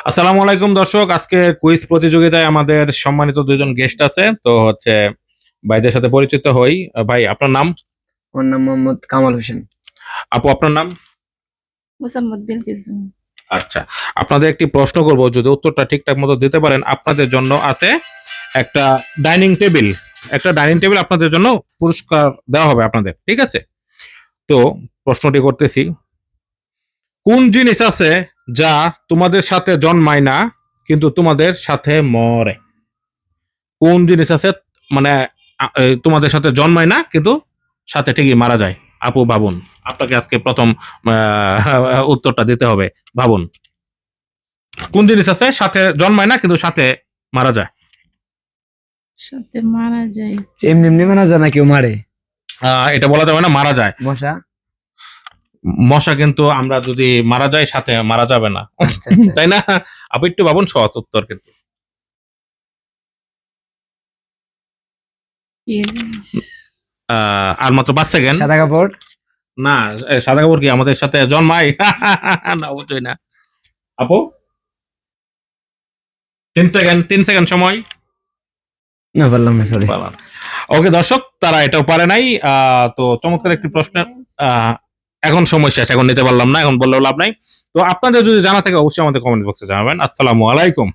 আসসালামু আলাইকুম দর্শক, আজকে কুইজ প্রতিযোগিতায় আমাদের সম্মানিত দুজন গেস্ট আছে। তো হচ্ছে ভাইদের সাথে পরিচিত হই। ভাই, আপনার নাম? আমার নাম মোহাম্মদ কামাল হোসেন। আপু, আপনার নাম? মোসাম্মদ বিলকিস বেগম। আচ্ছা, আপনাদের একটি প্রশ্ন করব, যদি উত্তরটা ঠিকঠাক মতো দিতে পারেন আপনাদের জন্য আছে একটা ডাইনিং টেবিল। একটা ডাইনিং টেবিল আপনাদের জন্য পুরস্কার দেওয়া হবে আপনাদের, ঠিক আছে? তো প্রশ্নটি করতেছি, কোন জিনিস আছে যা তোমাদের সাথে জন্মায় না কিন্তু তোমাদের সাথে মরে? কোন জিনিস আছে, মানে তোমাদের সাথে জন্মায় না কিন্তু সাথে ঠিকই মারা যায়? আপু ভাবুন, আপনাকে আজকে প্রথম উত্তরটা দিতে হবে। ভাবুন, কোন জিনিস আছে সাথে জন্মায় না কিন্তু সাথে মারা যায়? সাথে মারা যায়। এমনি এমনি মারা যায় না, কেউ মারে? এটা বলা যাবে না, মারা যায়। মশা? মশা কিন্তু আমরা যদি মারা যায় সাথে মারা যাবে না, আচ্ছা, আচ্ছা। তাই না? আপু একটু ভাবুন, সহজ উত্তর কিন্তু। কি জিনিস? আর মাত্র 5 সেকেন্ড। সাদা কাপড়? না, সাদা কাপড় কি আমাদের সাথে জন্মায়? না, অবশ্যই না। আপু 3 সেকেন্ড সময়। না, বললাম না, সরি। ওকে দর্শক, তারা এটাও পারে নাই। তো চমৎকার একটি প্রশ্নের এখন সময় শেষ, এখন নিতে পারলাম না, এখন বললেও লাভ নাই। তো আপনাদের যদি জানা থাকে অবশ্যই আমাদের কমেন্ট বক্সে জানাবেন। আসসালামু আলাইকুম।